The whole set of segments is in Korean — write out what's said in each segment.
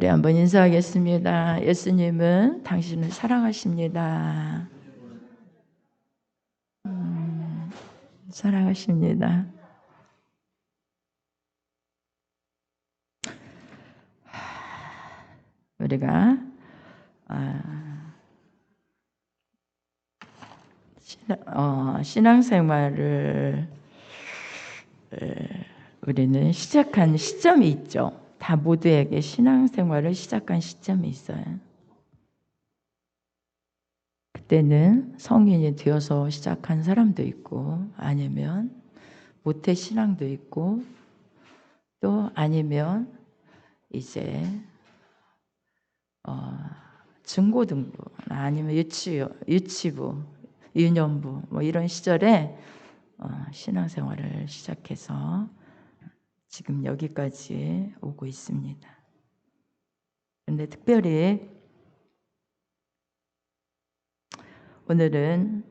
우리 한번 인사하겠습니다. 예수님은 당신을 사랑하십니다. 사랑하십니다. 우리가 신앙생활을 우리는 시작한 시점이 있죠. 다 모두에게 신앙생활을 시작한 시점이 있어요. 그때는 성인이 되어서 시작한 사람도 있고, 아니면 모태신앙도 있고, 또 아니면 이제 중고등부 아니면 유치부, 유년부 뭐 이런 시절에 신앙생활을 시작해서 지금 여기까지 오고 있습니다. 그런데 특별히 오늘은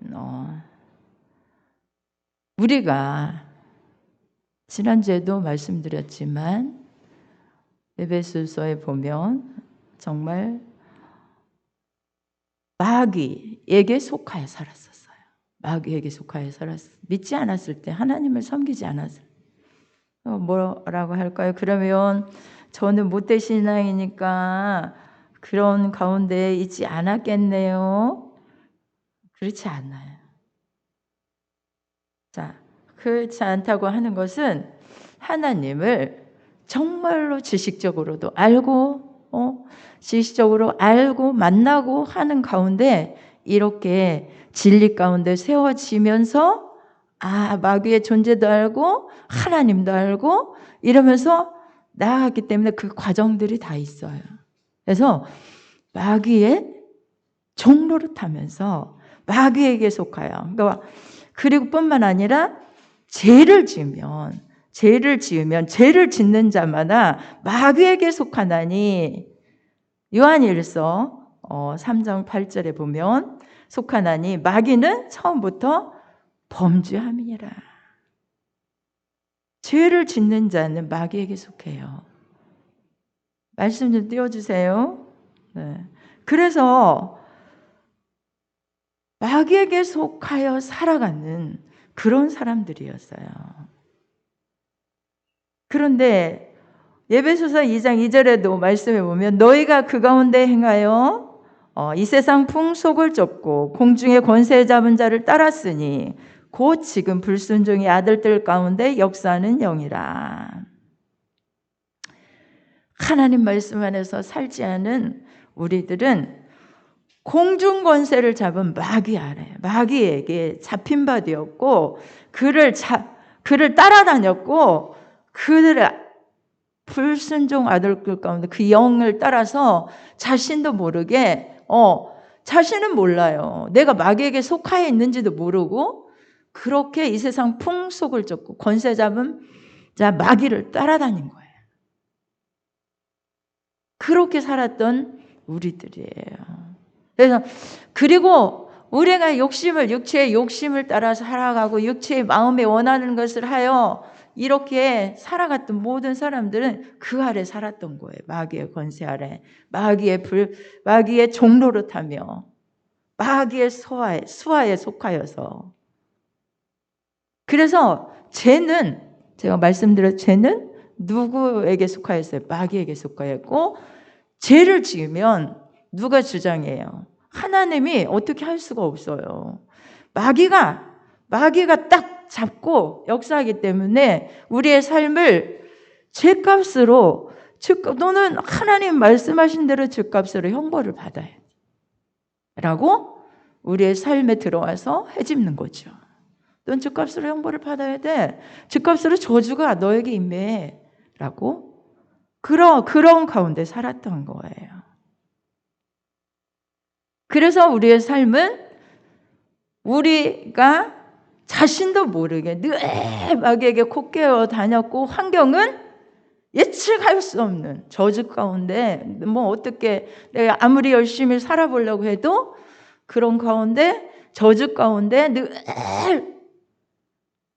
우리가 지난주에도 말씀드렸지만 에베소서에 보면 정말 마귀에게 속하여 살았었어요. 마귀에게 속하여 살았어요. 믿지 않았을 때, 하나님을 섬기지 않았을 때 뭐라고 할까요? 그러면 저는 못된 신앙이니까 그런 가운데 있지 않았겠네요. 그렇지 않아요. 자, 그렇지 않다고 하는 것은 하나님을 정말로 지식적으로도 알고 지식적으로 알고 만나고 하는 가운데 이렇게 진리 가운데 세워지면서 마귀의 존재도 알고 하나님도 알고 이러면서 나아갔기 때문에 그 과정들이 다 있어요. 그래서 마귀의 종로를 타면서 마귀에게 속하여 그리고 뿐만 아니라 죄를 지으면 죄를 짓는 자마다 마귀에게 속하나니 요한일서 3장 8절에 보면 속하나니 마귀는 처음부터 범죄함이니라. 죄를 짓는 자는 마귀에게 속해요. 말씀 좀 띄워주세요. 네. 그래서 마귀에게 속하여 살아가는 그런 사람들이었어요. 그런데 에베소서 2장 2절에도 말씀해 보면 너희가 그 가운데 행하여 이 세상 풍속을 쫓고 공중의 권세 잡은 자를 따랐으니 곧 지금 불순종의 아들들 가운데 역사하는 영이라. 하나님 말씀 안에서 살지 않은 우리들은 공중 권세를 잡은 마귀 아래, 마귀에게 잡힌 바 되었고 그를 따라다녔고 그들의 불순종 아들들 가운데 그 영을 따라서 자신도 모르게 자신은 몰라요. 내가 마귀에게 속하여 있는지도 모르고 그렇게 이 세상 풍속을 쫓고 권세 잡은 자 마귀를 따라다닌 거예요. 그렇게 살았던 우리들이에요. 그래서 그리고 우리가 육체의 욕심을 따라 살아가고 육체의 마음에 원하는 것을 하여 이렇게 살아갔던 모든 사람들은 그 아래 살았던 거예요. 마귀의 권세 아래, 마귀의 종로를 타며 마귀의 수하에 속하여서. 그래서 죄는 제가 말씀드린 죄는 누구에게 속하였어요? 마귀에게 속하였고 죄를 지으면 누가 주장해요? 하나님이 어떻게 할 수가 없어요. 마귀가 딱 잡고 역사하기 때문에 우리의 삶을 죄값으로 너는 하나님 말씀하신 대로 죄값으로 형벌을 받아야 돼 라고 우리의 삶에 들어와서 해집는 거죠. 넌 죄값으로 형벌을 받아야 돼. 죄값으로 저주가 너에게 임해 라고 그런 가운데 살았던 거예요. 그래서 우리의 삶은 우리가 자신도 모르게 늘 마귀에게 콧깨어 다녔고 환경은 예측할 수 없는 저주 가운데 어떻게 내가 아무리 열심히 살아보려고 해도 그런 가운데 저주 가운데 늘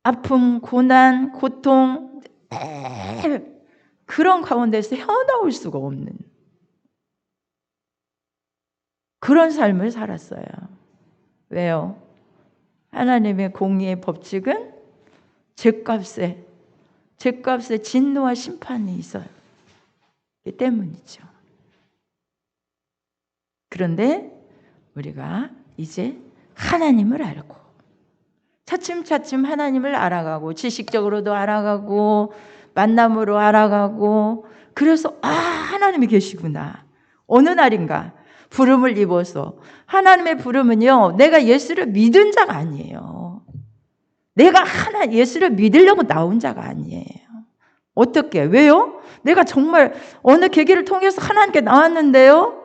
아픔, 고난, 고통 그런 가운데서 헤어나올 수가 없는 그런 삶을 살았어요. 왜요? 하나님의 공의의 법칙은 죄값에 진노와 심판이 있어요. 이 때문이죠. 그런데 우리가 이제 하나님을 알고 차츰차츰 하나님을 알아가고 지식적으로도 알아가고 만남으로 알아가고 그래서 하나님이 계시구나. 어느 날인가 부름을 입어서 하나님의 부름은요 내가 예수를 믿은 자가 아니에요. 내가 예수를 믿으려고 나온 자가 아니에요. 어떻게? 왜요? 내가 정말 어느 계기를 통해서 하나님께 나왔는데요.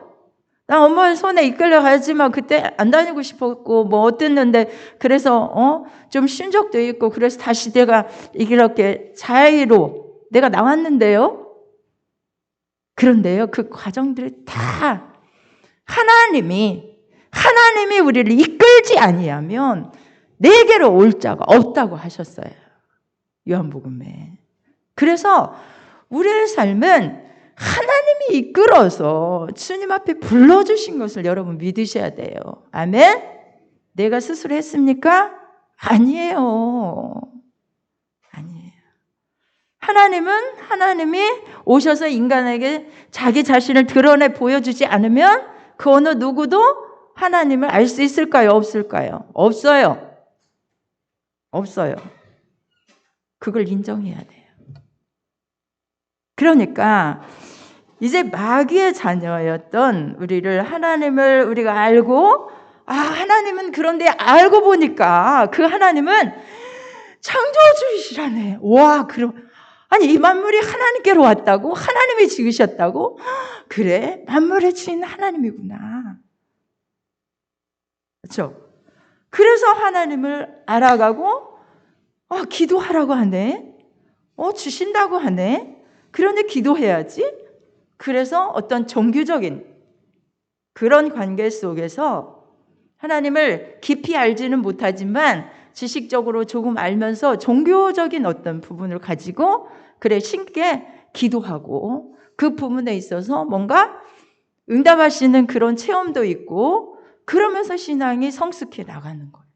나 엄마의 손에 이끌려 가지만 그때 안 다니고 싶었고 뭐 어땠는데 그래서 좀 쉰 적도 있고 그래서 다시 내가 이렇게 자의로 내가 나왔는데요. 그런데요 그 과정들이 다 하나님이 우리를 이끌지 아니하면 내게로 올 자가 없다고 하셨어요. 요한복음에. 그래서 우리의 삶은 하나님이 이끌어서 주님 앞에 불러주신 것을 여러분 믿으셔야 돼요. 아멘? 내가 스스로 했습니까? 아니에요. 아니에요. 하나님이 오셔서 인간에게 자기 자신을 드러내 보여주지 않으면 그 어느 누구도 하나님을 알 수 있을까요? 없을까요? 없어요. 없어요. 그걸 인정해야 돼요. 그러니까 이제 마귀의 자녀였던 하나님을 우리가 알고 하나님은 그런데 알고 보니까 그 하나님은 창조주이시라네. 와, 그럼 아니 이 만물이 하나님께로 왔다고? 하나님이 지으셨다고? 그래, 만물의 주인 하나님이구나. 그렇죠? 그래서 하나님을 알아가고 기도하라고 하네. 주신다고 하네. 그런데 기도해야지. 그래서 어떤 종교적인 그런 관계 속에서 하나님을 깊이 알지는 못하지만 지식적으로 조금 알면서 종교적인 어떤 부분을 가지고 그래 신께 기도하고 그 부분에 있어서 뭔가 응답하시는 그런 체험도 있고 그러면서 신앙이 성숙해 나가는 거예요.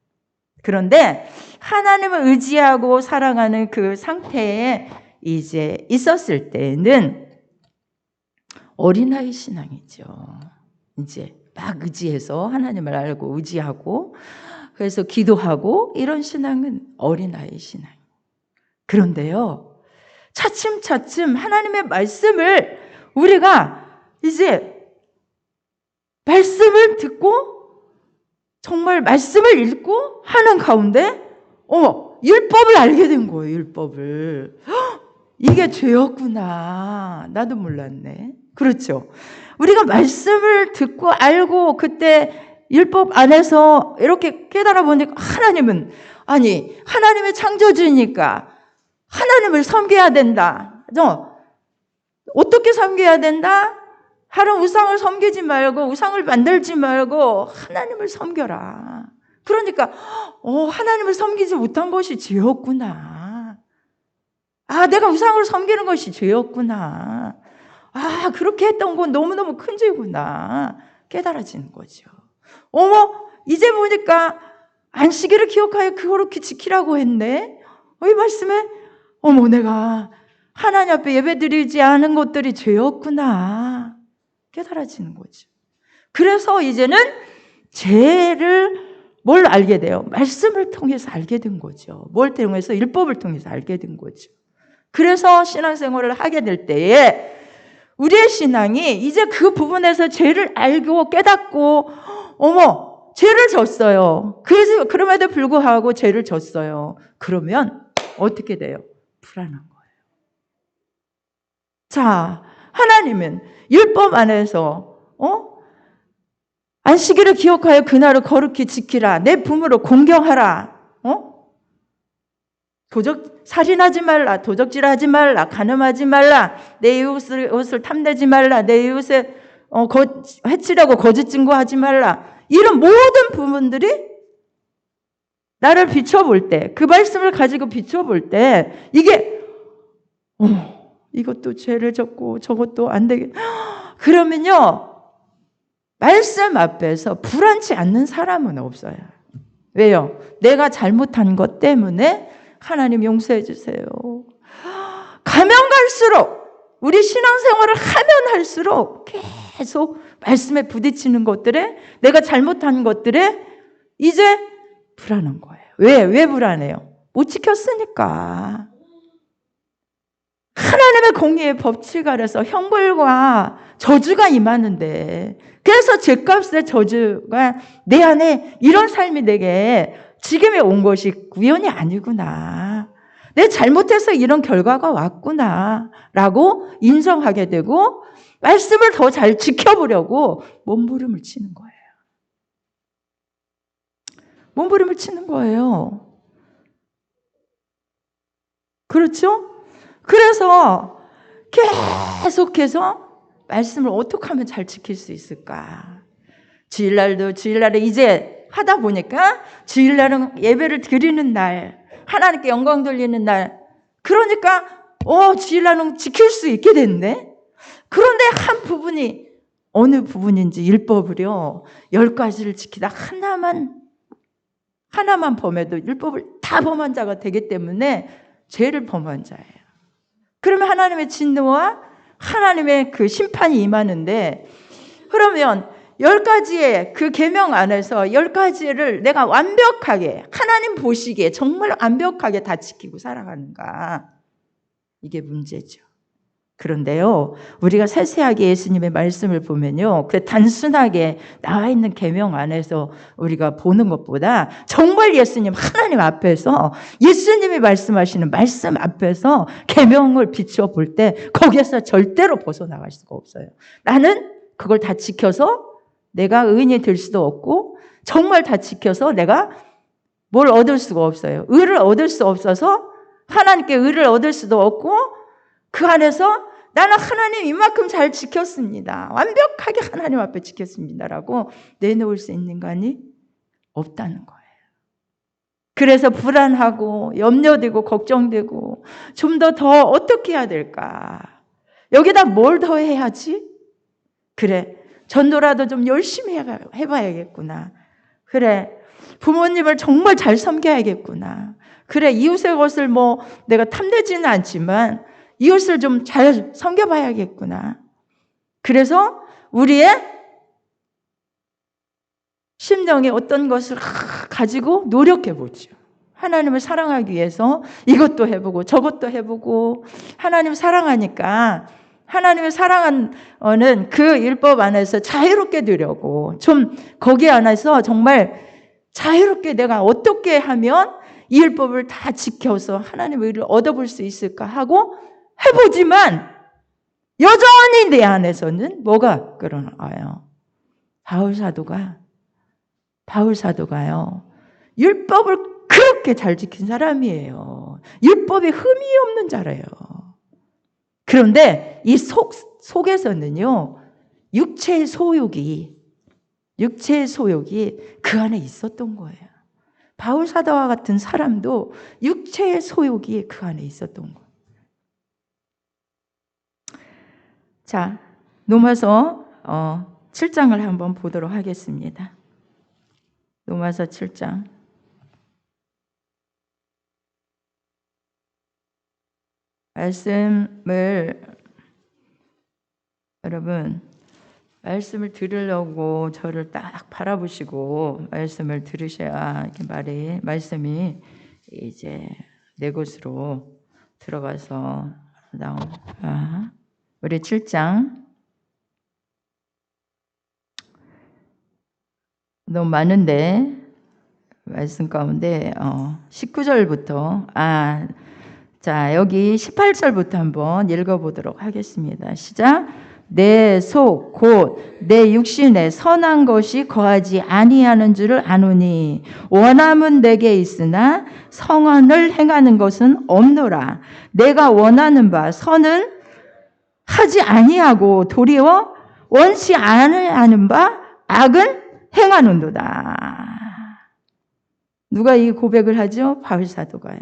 그런데 하나님을 의지하고 살아가는 그 상태에 이제 있었을 때는 어린아이 신앙이죠. 이제 막 의지해서 하나님을 알고 의지하고 그래서 기도하고 이런 신앙은 어린아이 신앙. 그런데요, 차츰차츰 하나님의 말씀을 우리가 이제 말씀을 듣고 정말 말씀을 읽고 하는 가운데 율법을 알게 된 거예요. 율법을. 이게 죄였구나. 나도 몰랐네. 그렇죠. 우리가 말씀을 듣고 알고 그때 율법 안에서 이렇게 깨달아 보니까 하나님의 창조주니까 하나님을 섬겨야 된다. 어떻게 섬겨야 된다? 다른 우상을 섬기지 말고 우상을 만들지 말고 하나님을 섬겨라. 그러니까 하나님을 섬기지 못한 것이 죄였구나. 내가 우상을 섬기는 것이 죄였구나. 그렇게 했던 건 너무너무 큰 죄구나. 깨달아지는 거죠. 이제 보니까 안식일을 기억하여 그렇게 지키라고 했네. 이 말씀에 내가 하나님 앞에 예배드리지 않은 것들이 죄였구나. 깨달아지는 거죠. 그래서 이제는 죄를 뭘 알게 돼요? 말씀을 통해서 알게 된 거죠. 뭘 통해서? 율법을 통해서 알게 된 거죠. 그래서 신앙생활을 하게 될 때에 우리의 신앙이 이제 그 부분에서 죄를 알고 깨닫고 죄를 졌어요. 그럼에도 불구하고 죄를 졌어요. 그러면 어떻게 돼요? 불안한 거예요. 자, 하나님은 율법 안에서 안식일을 기억하여 그날을 거룩히 지키라. 내 부모를 공경하라. 살인하지 말라. 도적질하지 말라. 간음하지 말라. 내 이웃을 탐내지 말라. 내 이웃을 해치려고 거짓 증거하지 말라. 이런 모든 부분들이 나를 비춰볼 때, 그 말씀을 가지고 비춰볼 때 이게 이것도 죄를 졌고 저것도 안 되게 그러면요 말씀 앞에서 불안치 않는 사람은 없어요. 왜요? 내가 잘못한 것 때문에 하나님 용서해 주세요. 가면 갈수록 우리 신앙생활을 하면 할수록 계속 말씀에 부딪히는 것들에 내가 잘못한 것들에 이제 불안한 거예요. 왜 불안해요? 못 지켰으니까. 하나님의 공의의 법칙 아래서 형벌과 저주가 임하는데, 그래서 죄값의 저주가 내 안에 이런 삶이 내게 지금에 온 것이 우연이 아니구나. 내 잘못해서 이런 결과가 왔구나 라고 인정하게 되고 말씀을 더 잘 지켜보려고 몸부림을 치는 거예요. 몸부림을 치는 거예요. 그렇죠? 그래서 계속해서 말씀을 어떻게 하면 잘 지킬 수 있을까? 주일날에 이제 하다 보니까 주일날은 예배를 드리는 날, 하나님께 영광 돌리는 날, 그러니까 주일날은 지킬 수 있게 됐네. 그런데 한 부분이 어느 부분인지 율법을요 10가지를 지키다 하나만 범해도 율법을 다 범한 자가 되기 때문에 죄를 범한 자예요. 그러면 하나님의 진노와 하나님의 그 심판이 임하는데, 그러면 10가지의 그 계명 안에서 10가지를 내가 완벽하게 하나님 보시기에 정말 완벽하게 다 지키고 살아가는가? 이게 문제죠. 그런데요, 우리가 세세하게 예수님의 말씀을 보면요, 그 단순하게 나와 있는 계명 안에서 우리가 보는 것보다 정말 예수님 하나님 앞에서 예수님이 말씀하시는 말씀 앞에서 계명을 비추어 볼 때 거기에서 절대로 벗어나갈 수가 없어요. 나는 그걸 다 지켜서 내가 의인이 될 수도 없고, 정말 다 지켜서 내가 뭘 얻을 수가 없어요. 의를 얻을 수 없어서 하나님께 의를 얻을 수도 없고, 그 안에서 나는 하나님 이만큼 잘 지켰습니다, 완벽하게 하나님 앞에 지켰습니다라고 내놓을 수 있는 간이 없다는 거예요. 그래서 불안하고 염려되고 걱정되고 좀 더 어떻게 해야 될까? 여기다 뭘 더 해야지? 그래, 전도라도 좀 열심히 해봐야겠구나. 그래, 부모님을 정말 잘 섬겨야겠구나. 그래, 이웃의 것을 내가 탐내지는 않지만 이웃을 좀 잘 섬겨봐야겠구나. 그래서 우리의 심정에 어떤 것을 가지고 노력해보죠. 하나님을 사랑하기 위해서 이것도 해보고 저것도 해보고, 하나님 사랑하니까 하나님을 사랑하는 그 율법 안에서 자유롭게 되려고, 좀 거기 안에서 정말 자유롭게 내가 어떻게 하면 이 율법을 다 지켜서 하나님의 의를 얻어볼 수 있을까 하고 해보지만 여전히 내 안에서는 뭐가 끌어나와요? 바울 사도가요 율법을 그렇게 잘 지킨 사람이에요. 율법에 흠이 없는 자래요. 그런데 이 속에서는요 육체의 소욕이 그 안에 있었던 거예요. 바울 사도와 같은 사람도 육체의 소욕이 그 안에 있었던 거예요. 자, 로마서 7장을 한번 보도록 하겠습니다. 로마서 7장. 말씀을 들으려고 저를 딱 바라보시고 말씀을 들으셔야 이렇게 말씀이 이제 내 곳으로 들어가서 나옵니다. 우리 7장 너무 많은데 말씀 가운데 19절부터 자, 여기 18절부터 한번 읽어보도록 하겠습니다. 시작. 내 속 곧 내 육신에 선한 것이 거하지 아니하는 줄을 아노니 원함은 내게 있으나 성언을 행하는 것은 없노라. 내가 원하는 바 선은 하지 아니하고 도리어 원치 아니하는 바 악은 행하는도다. 누가 이 고백을 하죠? 바울 사도가요.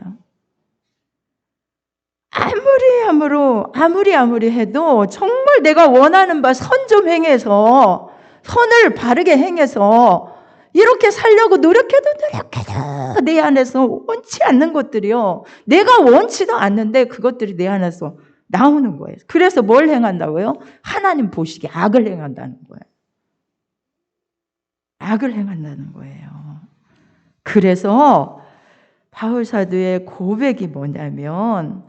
아무리 해도 정말 내가 원하는 바 선 좀 행해서 선을 바르게 행해서 이렇게 살려고 노력해도 내 안에서 원치 않는 것들이요. 내가 원치도 않는데 그것들이 내 안에서 나오는 거예요. 그래서 뭘 행한다고요? 하나님 보시기에 악을 행한다는 거예요. 악을 행한다는 거예요. 그래서 바울 사도의 고백이 뭐냐면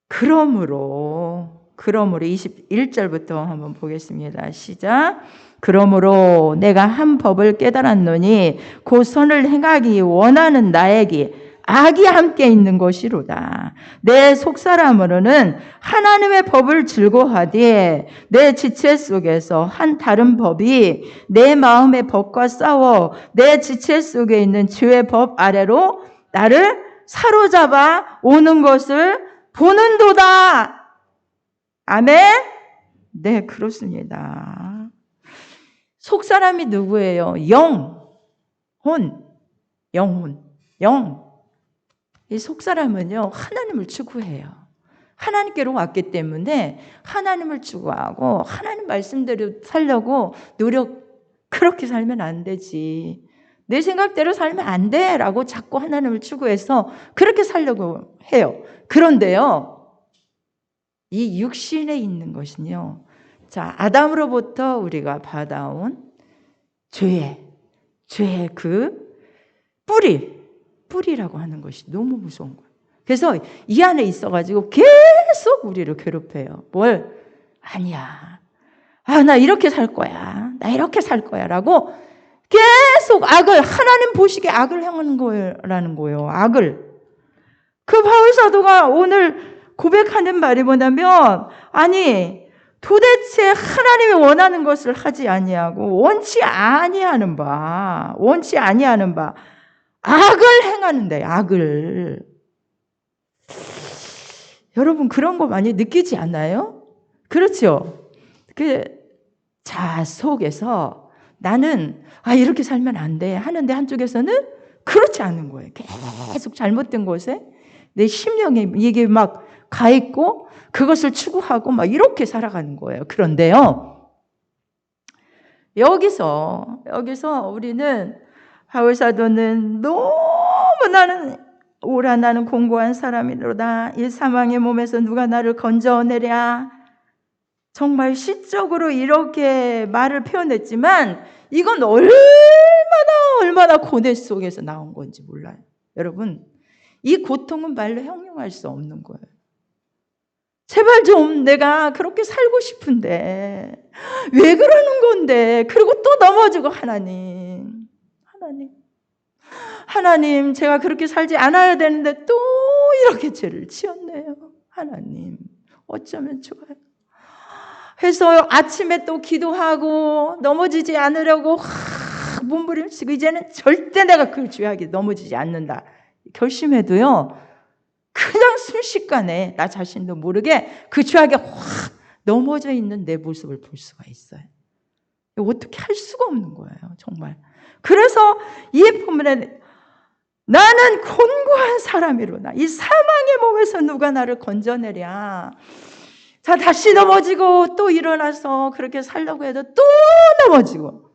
그러므로 21절부터 한번 보겠습니다. 시작. 그러므로 내가 한 법을 깨달았노니 곧 선을 행하기 원하는 나에게 악이 함께 있는 것이로다. 내 속사람으로는 하나님의 법을 즐거워하되 내 지체 속에서 한 다른 법이 내 마음의 법과 싸워 내 지체 속에 있는 죄의 법 아래로 나를 사로잡아 오는 것을 보는도다. 아멘? 네, 그렇습니다. 속사람이 누구예요? 영혼. 이 속사람은요, 하나님을 추구해요. 하나님께로 왔기 때문에 하나님을 추구하고 하나님 말씀대로 살려고 그렇게 살면 안 되지. 내 생각대로 살면 안 돼 라고 자꾸 하나님을 추구해서 그렇게 살려고 해요. 그런데요, 이 육신에 있는 것은요, 자, 아담으로부터 우리가 받아온 죄의 그 뿌리라고 하는 것이 너무 무서운 거예요. 그래서 이 안에 있어가지고 계속 우리를 괴롭혀요. 아니야. 나 이렇게 살 거야. 나 이렇게 살 거야. 라고 계속 하나님 보시기에 악을 행하는 거라는 거예요. 악을. 그 바울 사도가 오늘 고백하는 말이 뭐냐면, 도대체 하나님이 원하는 것을 하지 아니하고 원치 아니하는 바 악을 행하는데, 악을. 여러분 그런 거 많이 느끼지 않나요? 그렇죠? 그 자아 속에서 나는 이렇게 살면 안 돼 하는데 한쪽에서는 그렇지 않은 거예요. 계속 잘못된 곳에 내 심령에 이게 막 가 있고 그것을 추구하고 막 이렇게 살아가는 거예요. 그런데요, 여기서 우리는 바울 사도는 너무 나는 공고한 사람이로다. 이 사망의 몸에서 누가 나를 건져내랴. 정말 시적으로 이렇게 말을 표현했지만 이건 얼마나 고뇌 속에서 나온 건지 몰라요. 여러분, 이 고통은 말로 형용할 수 없는 거예요. 제발 좀 내가 그렇게 살고 싶은데 왜 그러는 건데. 그리고 또 넘어지고 하나님 제가 그렇게 살지 않아야 되는데 또 이렇게 죄를 지었네요. 하나님 어쩌면 좋아요. 해서 아침에 또 기도하고 넘어지지 않으려고 몸부림치고 이제는 절대 내가 그 죄악에 넘어지지 않는다 결심해도요, 그냥 순식간에 나 자신도 모르게 그 죄악에 확 넘어져 있는 내 모습을 볼 수가 있어요. 어떻게 할 수가 없는 거예요, 정말. 그래서 이 본문에 나는 곤고한 사람이로다. 이 사망의 몸에서 누가 나를 건져내랴. 자, 다시 넘어지고 또 일어나서 그렇게 살려고 해도 또 넘어지고.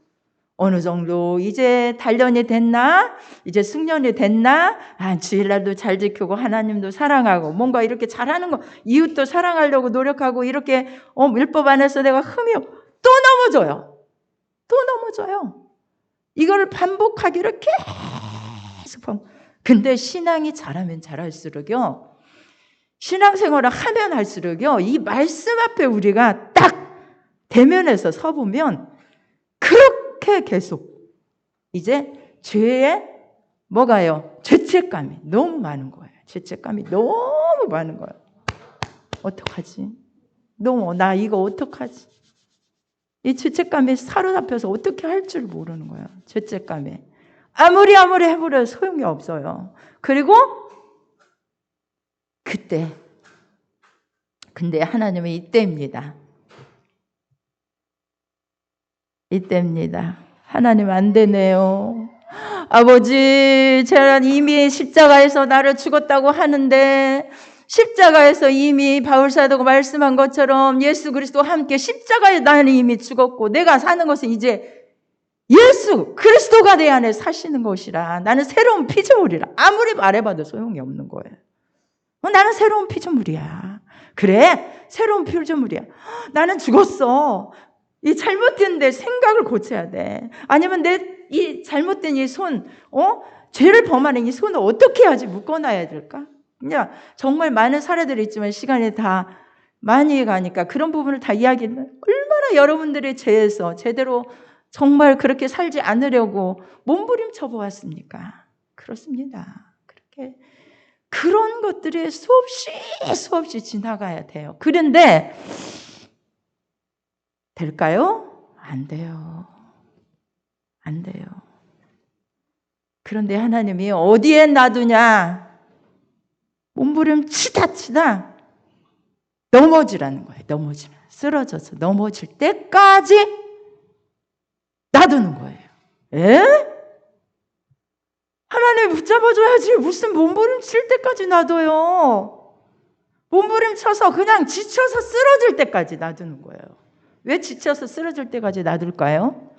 어느 정도 이제 단련이 됐나? 이제 숙련이 됐나? 주일날도 잘 지키고 하나님도 사랑하고 뭔가 이렇게 잘하는 거, 이웃도 사랑하려고 노력하고 이렇게 율법 안에서 내가 또 넘어져요. 이걸 반복하기를 계속. 근데 신앙이 잘하면 잘할수록요, 신앙생활을 하면 할수록요, 이 말씀 앞에 우리가 딱 대면해서 서보면 그렇게 계속 이제 죄에 죄책감이 너무 많은 거예요. 죄책감이 너무 많은 거예요. 어떡하지? 나 이거 어떡하지? 이 죄책감에 사로잡혀서 어떻게 할 줄 모르는 거예요. 죄책감에. 아무리 해보려 소용이 없어요. 그리고 근데 하나님은 이때입니다. 하나님 안 되네요. 아버지, 제가 이미 십자가에서 나를 죽었다고 하는데 십자가에서 이미 바울사도가 말씀한 것처럼 예수 그리스도와 함께 십자가에 나는 이미 죽었고 내가 사는 것은 이제 예수 그리스도가 내 안에 사시는 것이라. 나는 새로운 피조물이라. 아무리 말해봐도 소용이 없는 거예요. 나는 새로운 피조물이야. 그래, 새로운 피조물이야. 나는 죽었어. 이 잘못된 내 생각을 고쳐야 돼. 아니면 내 이 잘못된 이 손, 죄를 범하는 이 손을 어떻게 해야지 묶어놔야 될까? 그냥 정말 많은 사례들이 있지만 시간이 다 많이 가니까 그런 부분을 다 이야기는 얼마나 여러분들의 죄에서 제대로 정말 그렇게 살지 않으려고 몸부림쳐 보았습니까? 그렇습니다. 그렇게 그런 것들이 수없이 지나가야 돼요. 그런데 될까요? 안 돼요. 안 돼요. 그런데 하나님이 어디에 놔두냐? 몸부림치다 넘어지라는 거예요. 넘어지면 쓰러져서 넘어질 때까지 놔두는 거예요. 에? 하나님 붙잡아줘야지. 무슨 몸부림칠 때까지 놔둬요. 몸부림쳐서 그냥 지쳐서 쓰러질 때까지 놔두는 거예요. 왜 지쳐서 쓰러질 때까지 놔둘까요?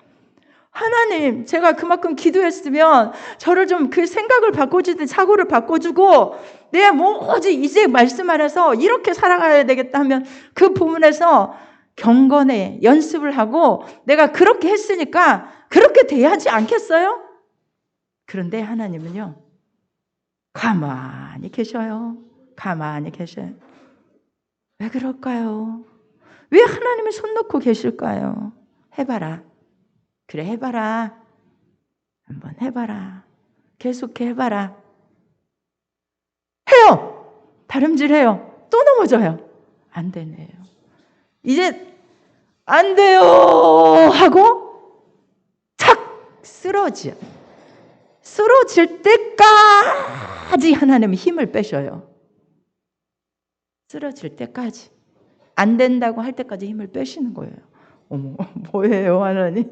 하나님, 제가 그만큼 기도했으면 저를 좀 그 생각을 바꿔주든 사고를 바꿔주고 내 뭐지 이제 말씀 안에서 이렇게 살아가야 되겠다 하면 그 부분에서 경건에 연습을 하고 내가 그렇게 했으니까 그렇게 돼야지 않겠어요? 그런데 하나님은요, 가만히 계셔요. 가만히 계셔요. 왜 그럴까요? 왜 하나님이 손 놓고 계실까요? 해봐라. 그래, 해봐라. 한번 해봐라. 계속해 해봐라. 해요. 다름질해요. 또 넘어져요. 안 되네요. 이제 안 돼요 하고 착 쓰러질 때까지 하나님은 힘을 빼셔요. 쓰러질 때까지. 안 된다고 할 때까지 힘을 빼시는 거예요. 어머, 뭐예요, 하나님?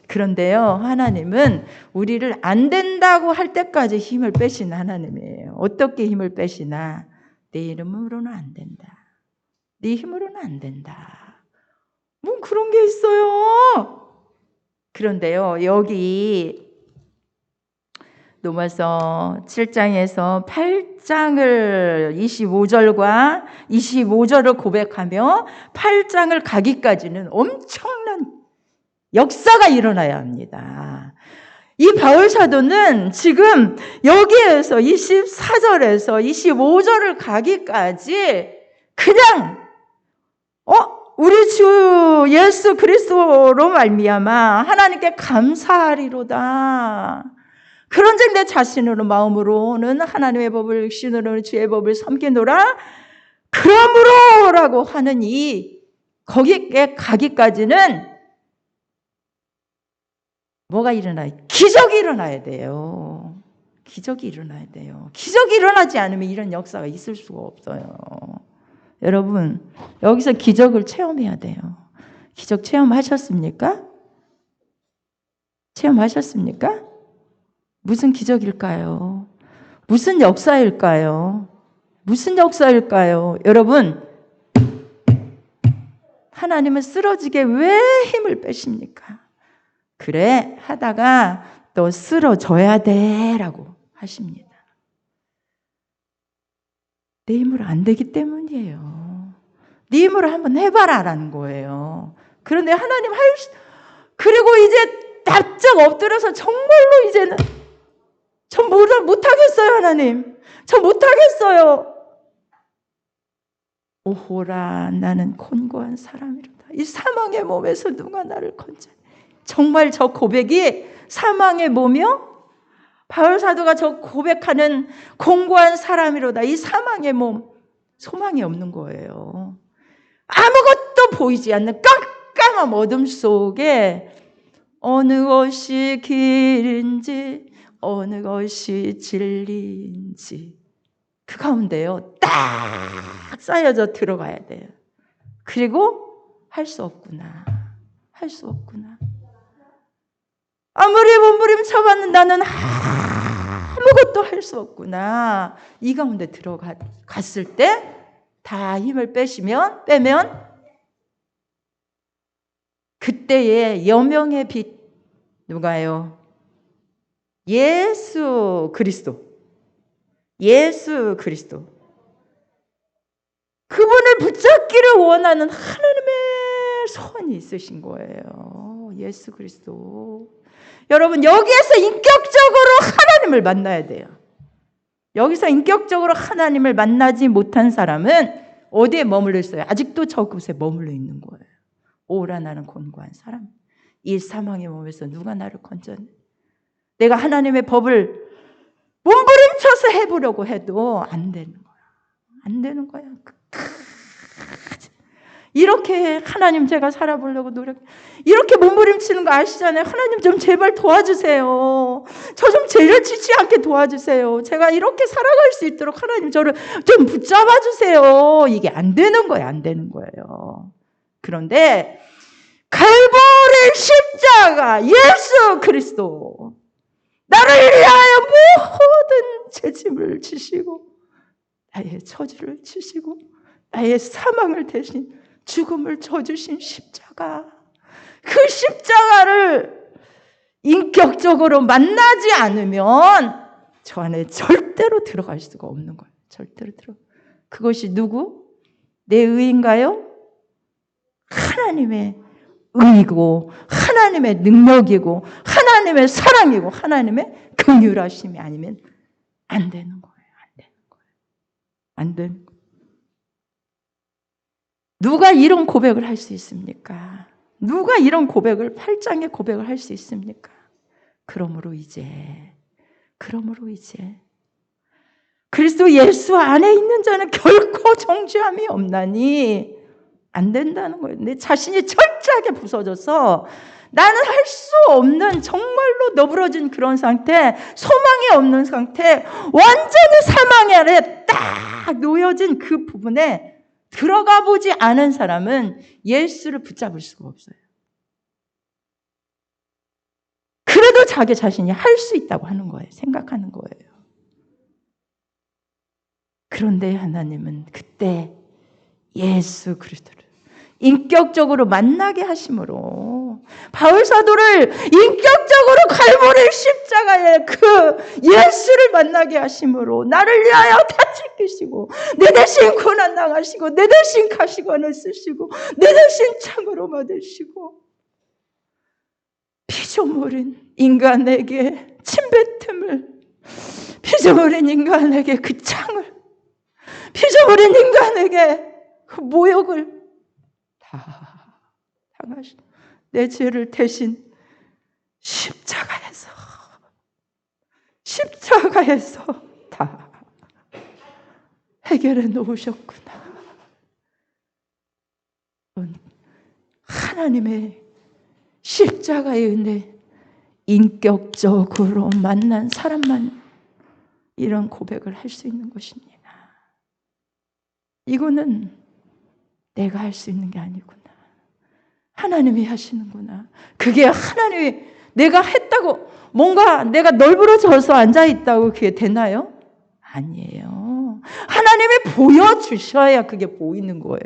그런데요, 하나님은 우리를 안 된다고 할 때까지 힘을 빼시는 하나님이에요. 어떻게 힘을 빼시나? 내 이름으로는 안 된다. 네 힘으로는 안 된다. 뭐 그런 게 있어요. 그런데요, 여기 로마서 7장에서 8장을 25절과 25절을 고백하며 8장을 가기까지는 엄청난 역사가 일어나야 합니다. 이 바울 사도는 지금 여기에서 24절에서 25절을 가기까지 그냥 우리 주 예수 그리스도로 말미암아 하나님께 감사하리로다. 그런즉 내 자신으로 마음으로는 하나님의 법을 육신으로는 주의 법을 섬기노라. 그러므로라고 하는 거기에 가기까지는 뭐가 일어나요? 기적이 일어나야 돼요. 기적이 일어나야 돼요. 기적이 일어나지 않으면 이런 역사가 있을 수가 없어요. 여러분, 여기서 기적을 체험해야 돼요. 기적 체험하셨습니까? 체험하셨습니까? 무슨 기적일까요? 무슨 역사일까요? 무슨 역사일까요? 여러분, 하나님은 쓰러지게 왜 힘을 빼십니까? 그래, 하다가 또 쓰러져야 돼 라고 하십니다. 내 힘으로 안 되기 때문이에요. 네 힘으로 한번 해봐라 라는 거예요. 그런데 하나님 그리고 이제 납작 엎드려서 정말로 이제는 저 못하겠어요, 하나님. 저 못하겠어요. 오호라, 나는 곤고한 사람이로다. 이 사망의 몸에서 누가 나를 건져내. 정말 저 고백이 사망의 몸이요? 바울 사도가 저 고백하는 공고한 사람이로다. 이 사망의 몸, 소망이 없는 거예요. 아무것도 보이지 않는 깜깜한 어둠 속에 어느 것이 길인지 어느 것이 진리인지 그 가운데요 딱 쌓여져 들어가야 돼요. 그리고 할 수 없구나. 할 수 없구나. 아무리 몸부림쳐봤는 나는 아무것도 할 수 없구나. 이 가운데 들어갔을 때 다 힘을 빼면 그때의 여명의 빛 누가요? 예수 그리스도. 그분을 붙잡기를 원하는 하나님의 소원이 있으신 거예요. 예수 그리스도. 여러분, 여기에서 인격적으로 하나님을 만나야 돼요. 여기서 인격적으로 하나님을 만나지 못한 사람은 어디에 머물러 있어요? 아직도 저곳에 머물러 있는 거예요. 오라 나는 곤고한 사람. 이 사망의 몸에서 누가 나를 건져내? 내가 하나님의 법을 몸부림쳐서 해보려고 해도 안 되는 거야. 안 되는 거야. 이렇게 하나님 제가 살아보려고 이렇게 몸부림치는 거 아시잖아요. 하나님 좀 제발 도와주세요. 저 좀 죄를 짓지 않게 도와주세요. 제가 이렇게 살아갈 수 있도록 하나님 저를 좀 붙잡아 주세요. 이게 안 되는 거예요. 안 되는 거예요. 그런데 갈보리 십자가 예수 그리스도 나를 위하여 모든 죄짐을 지시고 나의 저주를 지시고 나의 사망을 대신 죽음을 져주신 십자가, 그 십자가를 인격적으로 만나지 않으면 저 안에 절대로 들어갈 수가 없는 거예요. 절대로 그것이 누구? 내 의인가요? 하나님의 의이고 하나님의 능력이고 하나님의 사랑이고 하나님의 긍휼하심이 아니면 안 되는 거예요. 안 되는 거예요. 누가 이런 고백을 할 수 있습니까? 누가 이런 고백을 8장의 고백을 할 수 있습니까? 그러므로 이제 그리스도 예수 안에 있는 자는 결코 정죄함이 없나니 안 된다는 거예요. 내 자신이 철저하게 부서져서 나는 할 수 없는 정말로 너부러진 그런 상태, 소망이 없는 상태, 완전히 사망 아래 딱 놓여진 그 부분에 들어가 보지 않은 사람은 예수를 붙잡을 수가 없어요. 그래도 자기 자신이 할 수 있다고 하는 거예요. 생각하는 거예요. 그런데 하나님은 그때 예수 그리스도를 인격적으로 만나게 하심으로 바울 사도를 인격적으로 갈보리 십자가에 그 예수를 만나게 하심으로 나를 위하여 다 찢기시고 내 대신 고난 당하시고 내 대신 가시관을 쓰시고 내 대신 창으로 맞으시고 피조물인 인간에게 침뱉음을, 피조물인 인간에게 그 창을, 피조물인 인간에게 그 모욕을 다 당하시고 내 죄를 대신 십자가에서 다 해결해 놓으셨구나. 하나님의 십자가의 은혜, 인격적으로 만난 사람만 이런 고백을 할 수 있는 것입니다. 이거는 내가 할 수 있는 게 아니구나. 하나님이 하시는구나. 그게 하나님이 내가 했다고 뭔가 내가 널브러져서 앉아있다고 그게 되나요? 아니에요. 하나님이 보여주셔야 그게 보이는 거예요.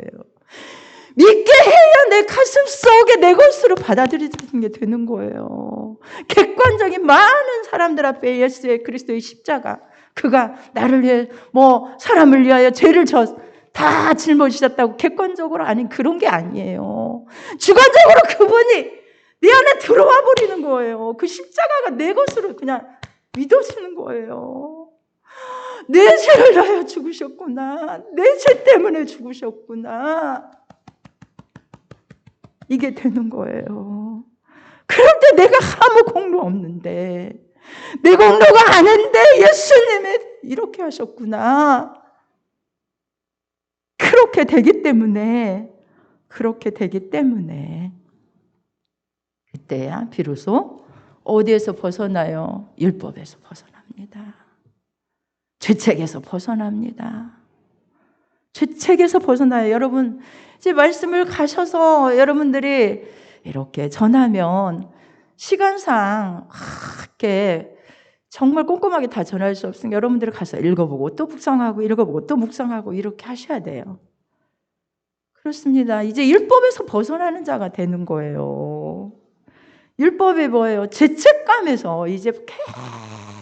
믿게 해야 내 가슴 속에 내 것으로 받아들이는 게 되는 거예요. 객관적인 많은 사람들 앞에 예수의 그리스도의 십자가, 그가 나를 위해 사람을 위하여 죄를 다 짊어지셨다고 객관적으로 아닌 그런 게 아니에요. 주관적으로 그분이 내 안에 들어와 버리는 거예요. 그 십자가가 내 것으로 그냥 믿어지는 거예요. 내 죄를 위하여 죽으셨구나. 내 죄 때문에 죽으셨구나. 이게 되는 거예요. 그럴 때 내가 아무 공로 없는데, 내 공로가 아닌데 예수님이 이렇게 하셨구나. 그렇게 되기 때문에 그때야 비로소 어디에서 벗어나요? 율법에서 벗어납니다. 죄책에서 벗어납니다. 죄책에서 벗어나요. 여러분, 이제 말씀을 가셔서 여러분들이 이렇게 전하면 시간상 이렇게 정말 꼼꼼하게 다 전할 수 없으니까 여러분들이 가서 읽어보고 또 묵상하고 읽어보고 또 묵상하고 이렇게 하셔야 돼요. 그렇습니다. 이제 율법에서 벗어나는 자가 되는 거예요. 율법이 뭐예요? 죄책감에서 이제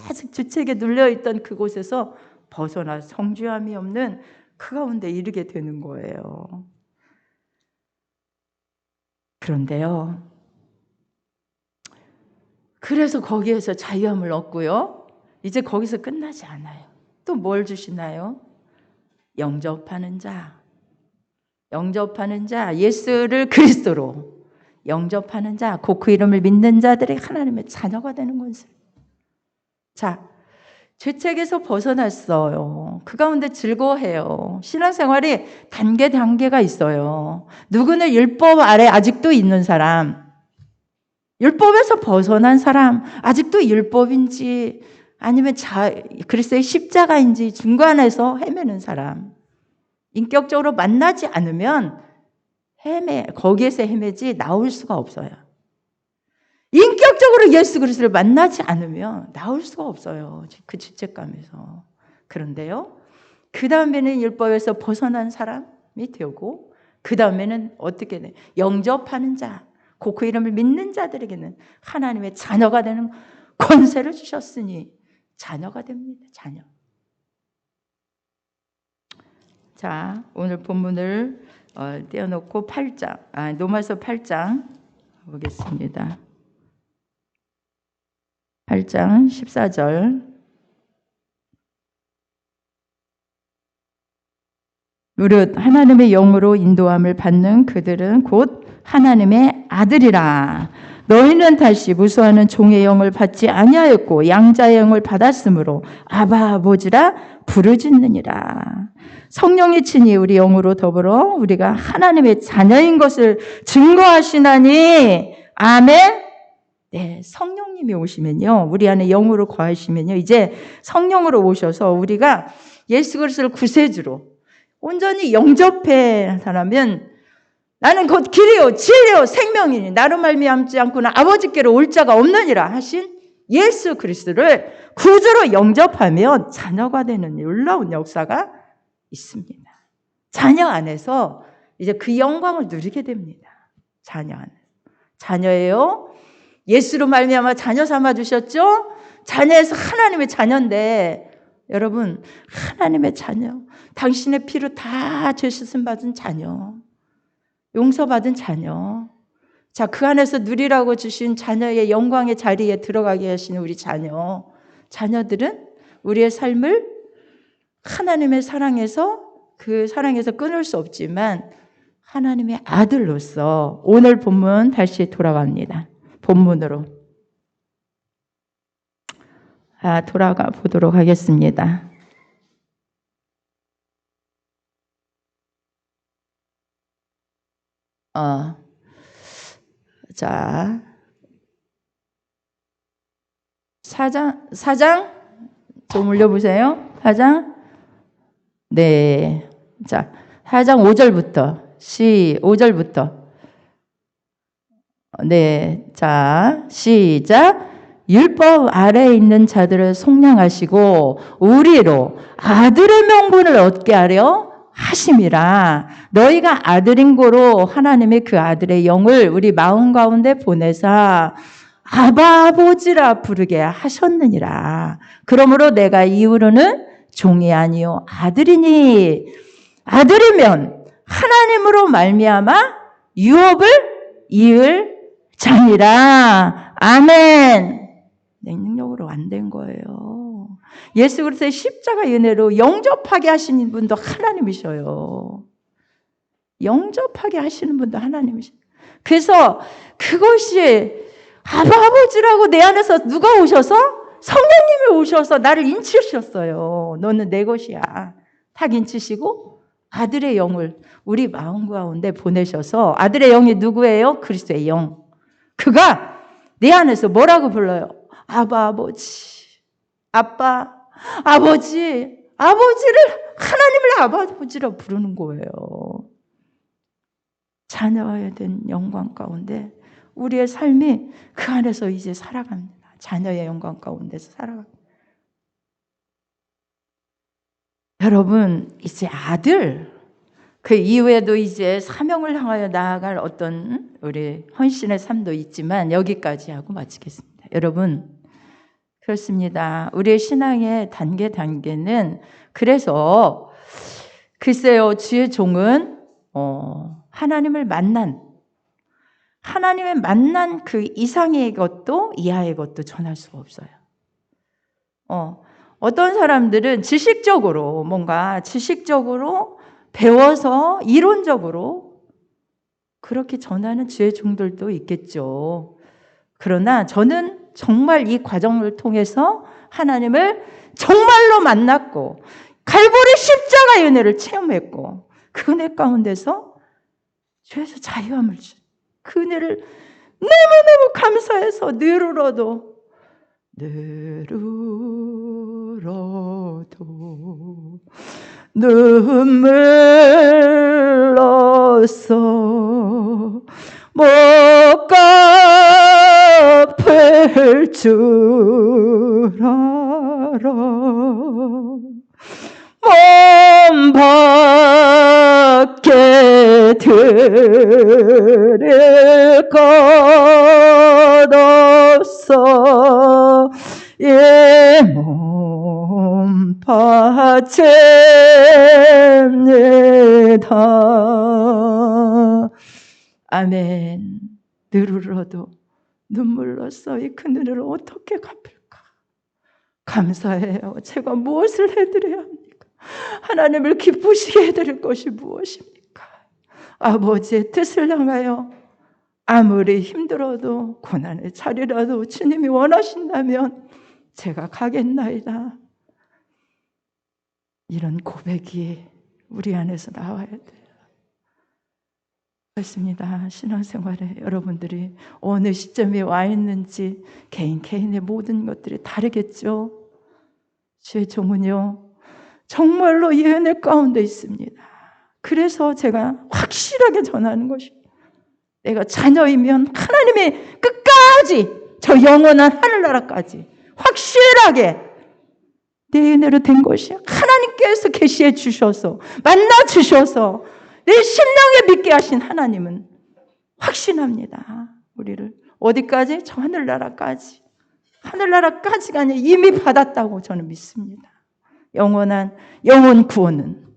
계속 죄책에 눌려있던 그곳에서 벗어나 성취함이 없는 그 가운데 이르게 되는 거예요. 그런데요, 그래서 거기에서 자유함을 얻고요, 이제 거기서 끝나지 않아요. 또 뭘 주시나요? 영접하는 자, 예수를 그리스도로 영접하는 자, 곧 그 이름을 믿는 자들이 하나님의 자녀가 되는 것을. 자, 죄책에서 벗어났어요. 그 가운데 즐거워해요. 신앙생활이 단계가 있어요. 누구는 율법 아래 아직도 있는 사람, 율법에서 벗어난 사람, 아직도 율법인지 아니면 그리스도의 십자가인지 중간에서 헤매는 사람. 인격적으로 만나지 않으면 거기에서 헤매지 나올 수가 없어요. 인격적으로 예수 그리스도를 만나지 않으면 나올 수가 없어요. 그 죄책감에서. 그런데요, 그 다음에는 율법에서 벗어난 사람이 되고, 그 다음에는 어떻게 돼? 영접하는 자, 곧 그 이름을 믿는 자들에게는 하나님의 자녀가 되는 권세를 주셨으니 자녀가 됩니다. 자녀. 자, 오늘 본문을 떼어놓고 로마서 8장 보겠습니다. 8장 14절. 무릇 하나님의 영으로 인도함을 받는 그들은 곧 하나님의 아들이라. 너희는 다시 무수하는 종의 영을 받지 아니하였고 양자의 영을 받았으므로 아바 아버지라 부르짖느니라. 성령이 친히 우리 영으로 더불어 우리가 하나님의 자녀인 것을 증거하시나니. 아멘. 네, 성령님이 오시면요, 우리 안에 영으로 거하시면요, 이제 성령으로 오셔서 우리가 예수 그리스도를 구세주로 온전히 영접해 사람은 나는 곧 길이요 진리요 생명이니 나로 말미암지 않고는 아버지께로 올 자가 없느니라 하신 예수 그리스도를 구주로 영접하면 자녀가 되는 놀라운 역사가 있습니다. 자녀 안에서 이제 그 영광을 누리게 됩니다. 자녀 안에. 자녀예요. 예수로 말미암아 자녀 삼아 주셨죠? 자녀에서 하나님의 자녀인데, 여러분, 하나님의 자녀, 당신의 피로 다 죄 씻음 받은 자녀, 용서받은 자녀. 자, 그 안에서 누리라고 주신 자녀의 영광의 자리에 들어가게 하시는 우리 자녀들은 우리의 삶을 하나님의 사랑에서, 그 사랑에서 끊을 수 없지만 하나님의 아들로서. 오늘 본문 다시 돌아갑니다. 본문으로 돌아가 보도록 하겠습니다. 자, 4장 좀 올려보세요. 4장. 네. 자, 4장 5절부터 5절부터. 네. 자, 시작. 율법 아래에 있는 자들을 속량하시고 우리로 아들의 명분을 얻게 하려 하심이라. 너희가 아들인 고로 하나님의 그 아들의 영을 우리 마음 가운데 보내사 아바 아버지라 부르게 하셨느니라. 그러므로 내가 이후로는 종이 아니요 아들이니, 아들이면 하나님으로 말미암아 유업을 이을 자니라. 아멘. 능력으로 안 된 거예요. 예수 그리스도의 십자가 은혜로 영접하게 하시는 분도 하나님이셔요. 영접하게 하시는 분도 하나님이셔요. 그래서 그것이 아버지라고 내 안에서 누가 오셔서? 성령님이 오셔서 나를 인치셨어요. 너는 내 것이야. 탁 인치시고 아들의 영을 우리 마음 가운데 보내셔서, 아들의 영이 누구예요? 그리스도의 영. 그가 내 안에서 뭐라고 불러요? 아바 아버지, 아빠, 아버지, 아버지를, 하나님을 아버지라 부르는 거예요. 자녀에 된 영광 가운데 우리의 삶이 그 안에서 이제 살아갑니다. 자녀의 영광 가운데서 살아갑니다. 여러분, 이제 아들, 그 이후에도 이제 사명을 향하여 나아갈 어떤 우리 헌신의 삶도 있지만 여기까지 하고 마치겠습니다. 여러분, 그렇습니다. 우리의 신앙의 단계는 그래서 글쎄요, 주의 종은 하나님을 만난 그 이상의 것도 이하의 것도 전할 수가 없어요. 어떤 사람들은 지식적으로 배워서 이론적으로 그렇게 전하는 주의 종들도 있겠죠. 그러나 저는 정말 이 과정을 통해서 하나님을 정말로 만났고 갈보리 십자가의 은혜를 체험했고 그 은혜 가운데서 죄에서 자유함을 주 그 은혜를 너무너무 감사해서 늘으로도 눈물로써 못 갚을 줄 알아 몸 밖에 드릴 것 없어 이 몸 바칩니다. 아멘. 늘으로도 눈물로써 이 큰 은혜를 어떻게 갚을까? 감사해요. 제가 무엇을 해드려야 합니까? 하나님을 기쁘시게 해드릴 것이 무엇입니까? 아버지의 뜻을 향하여 아무리 힘들어도 고난의 자리라도 주님이 원하신다면 제가 가겠나이다. 이런 고백이 우리 안에서 나와야 돼요. 그렇습니다. 신앙생활에 여러분들이 어느 시점에 와 있는지 개인의 모든 것들이 다르겠죠. 주의 종은요 정말로 이 은혜 가운데 있습니다. 그래서 제가 확실하게 전하는 것입니다. 내가 자녀이면 하나님이 끝까지 저 영원한 하늘나라까지 확실하게 내 은혜로 된 것이 하나님께서 계시해 주셔서 만나 주셔서 내 심령에 믿게 하신 하나님은 확신합니다. 우리를 어디까지? 저 하늘나라까지가 아니라 이미 받았다고 저는 믿습니다. 영원 구원은.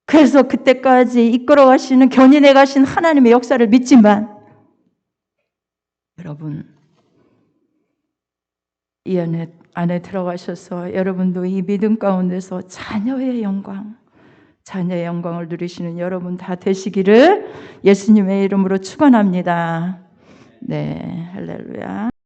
그래서 그때까지 이끌어 가시는 견인해 가신 하나님의 역사를 믿지만 여러분 이 안에 들어가셔서 여러분도 이 믿음 가운데서 자녀의 영광을 누리시는 여러분 다 되시기를 예수님의 이름으로 축원합니다. 네, 할렐루야.